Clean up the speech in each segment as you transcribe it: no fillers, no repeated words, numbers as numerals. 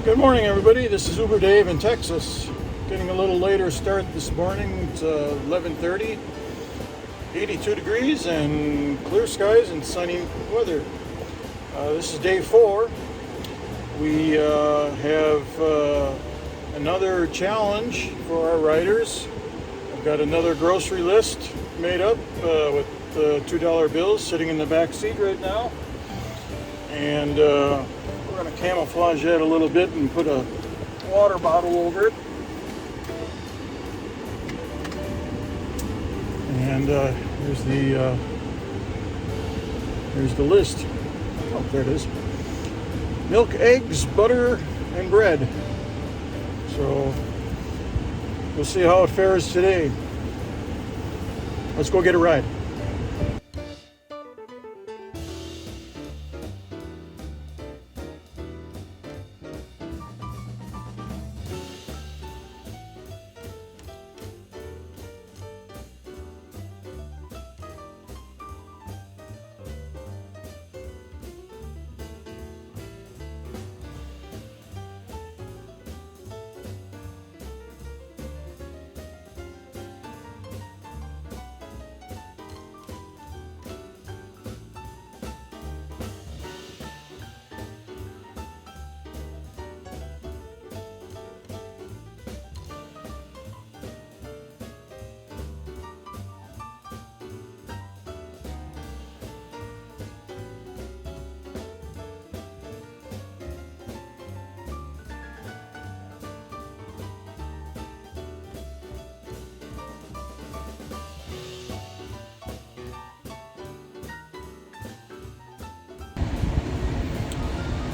Good morning, everybody. This is Uber Dave in Texas. Getting a little later start this morning. It's 11:30, 82 degrees and clear skies and sunny weather. This is day 4. We have another challenge for our riders. I've got another grocery list made up with $2 bills sitting in the back seat right now. And we're going to camouflage that a little bit and put a water bottle over it. And here's the list. Oh, there it is. Milk, eggs, butter, and bread. So we'll see how it fares today. Let's go get a ride.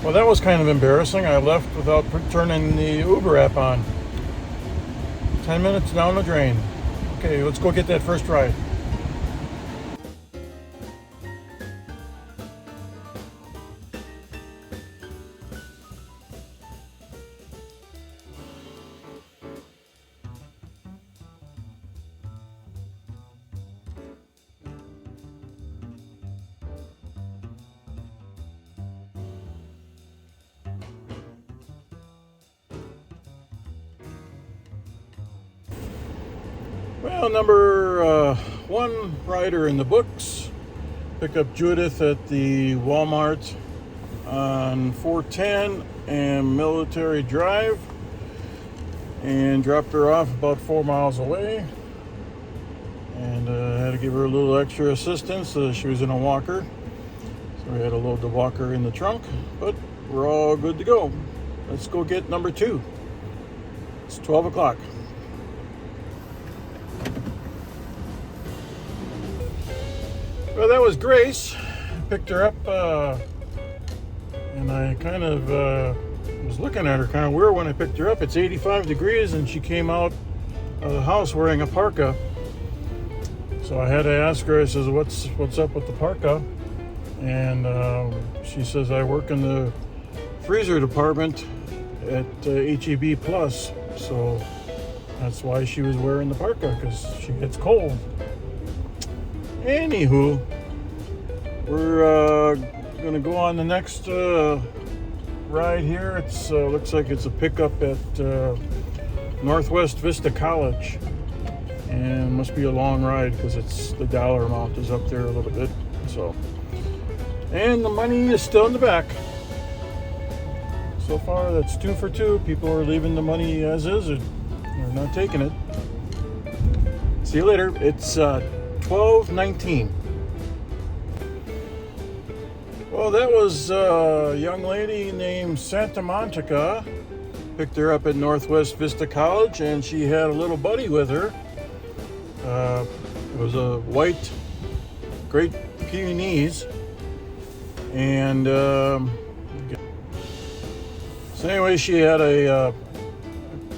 Well, that was kind of embarrassing. I left without turning the Uber app on. 10 minutes down the drain. Okay, let's go get that first ride. Well, number 1 rider in the books. Pick up Judith at the Walmart on 410 and Military Drive and dropped her off about 4 miles away, and had to give her a little extra assistance. She was in a walker, so we had to load the walker in the trunk, but we're all good to go. Let's go get number 2. It's 12 o'clock. Well, that was Grace. I picked her up, and I kind of was looking at her kind of weird when I picked her up. It's 85 degrees, and she came out of the house wearing a parka. So I had to ask her. I says, "What's up with the parka?" And she says, "I work in the freezer department at HEB Plus, so that's why she was wearing the parka, because she gets cold." Anywho, we're going to go on the next ride here. It's looks like it's a pickup at Northwest Vista College, and must be a long ride because it's the dollar amount is up there a little bit. So, and the money is still in the back. So far, that's 2 for 2. People are leaving the money as is, or they're not taking it. See you later. It's 12:19. Well, that was a young lady named Santa Monica. Picked her up at Northwest Vista College, and she had a little buddy with her. It was a white Great Pyrenees, and so anyway, she had a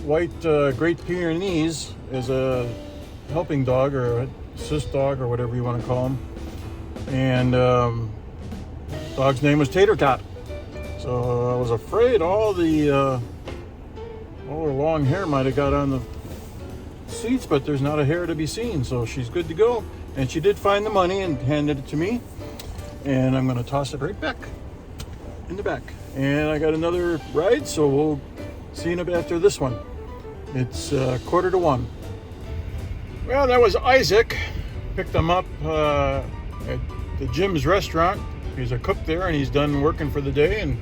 white Great Pyrenees as a helping dog, or a assist dog, or whatever you want to call him, and dog's name was Tater Tot. So I was afraid all her long hair might have got on the seats, but there's not a hair to be seen, so she's good to go. And she did find the money and handed it to me, and I'm going to toss it right back in the back. And I got another ride, so we'll see you after this one. It's 1:45. Well, that was Isaac. Picked him up at the Jim's restaurant. He's a cook there, and he's done working for the day, and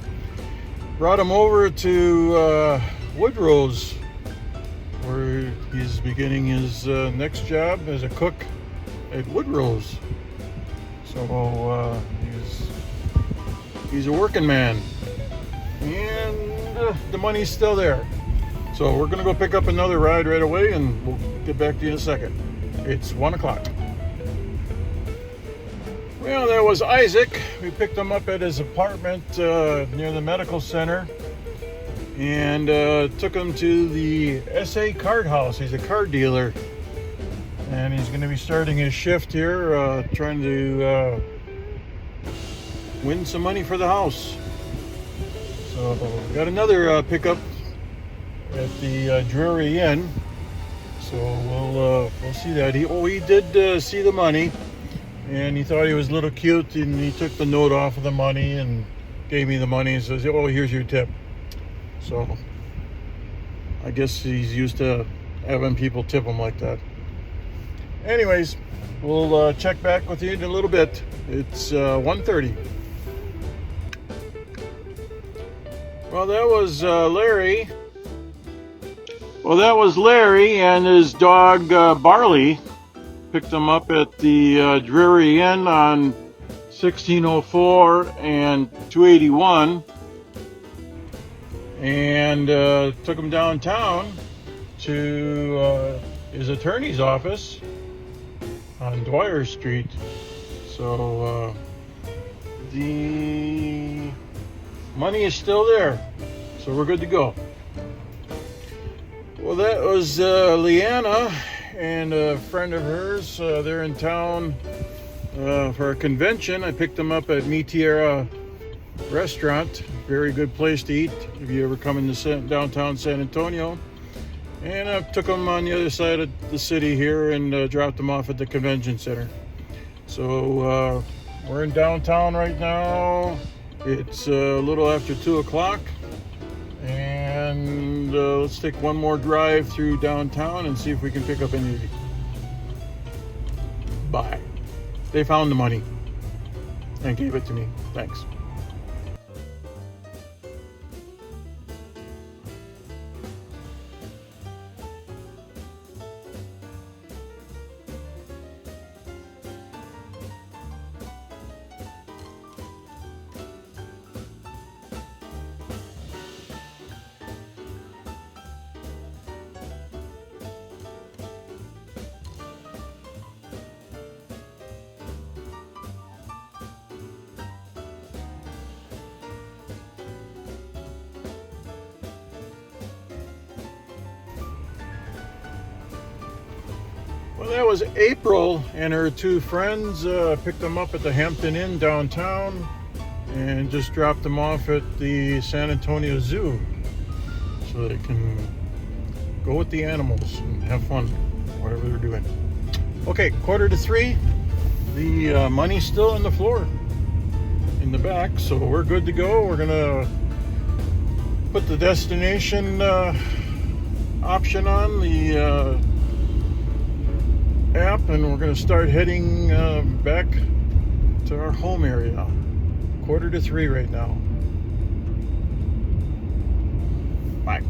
brought him over to Woodrow's, where he's beginning his next job as a cook at Woodrow's. So he's a working man, and the money's still there. So we're gonna go pick up another ride right away, and we'll get back to you in a second. It's 1 o'clock. Well, that was Isaac. We picked him up at his apartment near the medical center, and took him to the SA Card House. He's a card dealer, and he's going to be starting his shift here, trying to win some money for the house. So we got another pickup at the Drury Inn. So we'll see that. He did see the money, and he thought he was a little cute, and he took the note off of the money and gave me the money and says, "Oh, here's your tip." So I guess he's used to having people tip him like that. Anyways, we'll check back with you in a little bit. It's 1:30. Well, that was Larry. Well, that was Larry and his dog Barley. Picked them up at the Drury Inn on 1604 and 281, and took him downtown to his attorney's office on Dwyer Street. So the money is still there, so we're good to go. Well, that was Leanna and a friend of hers. They're in town for a convention. I picked them up at Mi Tierra restaurant. Very good place to eat if you ever come into downtown San Antonio. And I took them on the other side of the city here and dropped them off at the convention center. So we're in downtown right now. It's a little after 2 o'clock. And let's take one more drive through downtown and see if we can pick up any. Bye. They found the money and gave it to me. Thanks. Well, that was April and her two friends. Picked them up at the Hampton Inn downtown and just dropped them off at the San Antonio Zoo so they can go with the animals and have fun, whatever they're doing. Okay, 2:45. The money's still on the floor in the back, so we're good to go. We're gonna put the destination option on the app, and we're going to start heading back to our home area. 2:45 right now. Bye.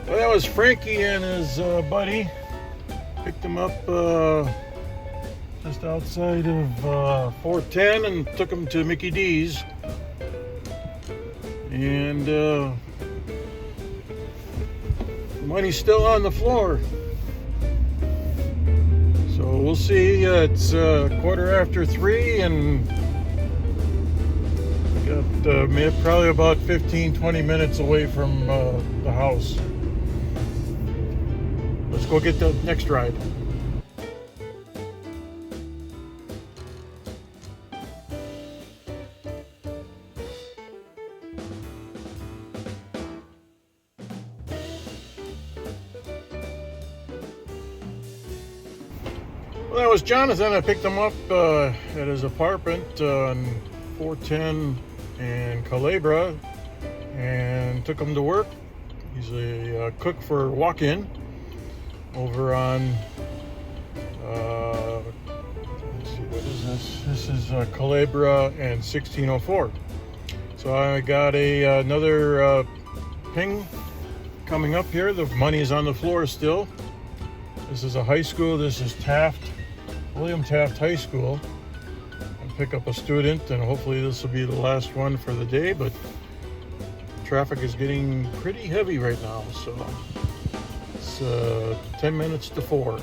Well, that was Frankie and his buddy. Picked him up just outside of 410 and took him to Mickey D's. And money's still on the floor. So we'll see. It's 3:15 and got probably about 15-20 minutes away from the house. Let's go get the next ride. Well, that was Jonathan. I picked him up at his apartment on 410 and Culebra and took him to work. He's a cook for Walk-In over on, let's see, what is this? This is Culebra and 1604. So I got another ping coming up here. The money is on the floor still. This is a high school. This is William Taft High School. I'll pick up a student, and hopefully this will be the last one for the day, but traffic is getting pretty heavy right now, so it's 10 minutes to 4.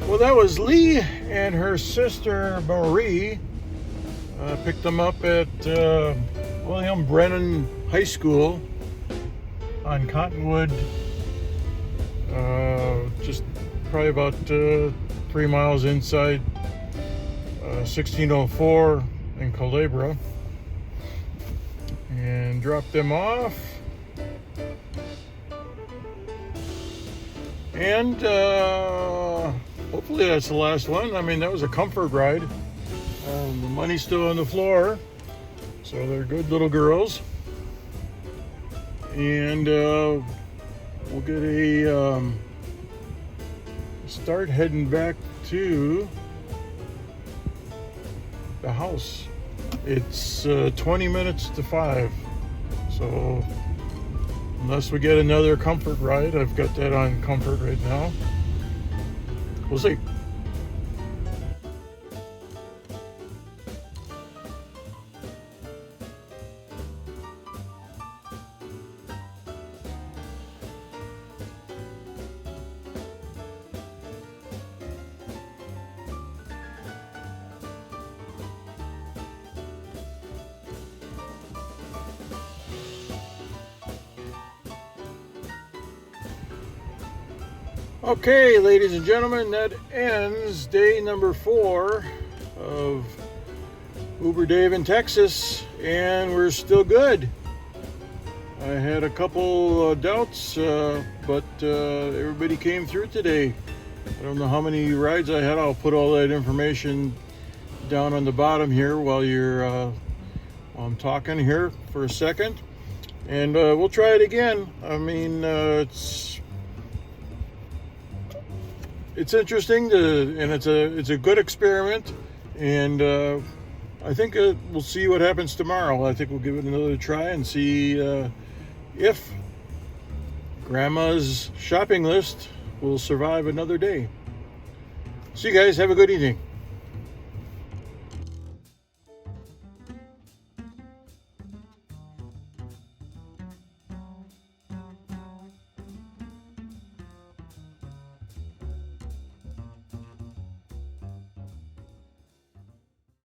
Well, that was Lee and her sister Marie. Picked them up at William Brennan High School on Cottonwood, just probably about 3 miles inside 1604 in Culebra, and dropped them off. And hopefully that's the last one. I mean, that was a comfort ride. The money's still on the floor, so they're good little girls. And we'll get a start heading back to the house. It's 20 minutes to 5, so unless we get another comfort ride, I've got that on comfort right now. We'll see. Okay, ladies and gentlemen, that ends day number 4 of Uber Dave in Texas, and we're still good. I had a couple doubts, but everybody came through today. I don't know how many rides I had. I'll put all that information down on the bottom here while I'm talking here for a second. and we'll try it again. I mean, it's interesting and it's a good experiment, and I think we'll see what happens tomorrow. I think we'll give it another try and see if Grandma's shopping list will survive another day. See you guys. Have a good evening.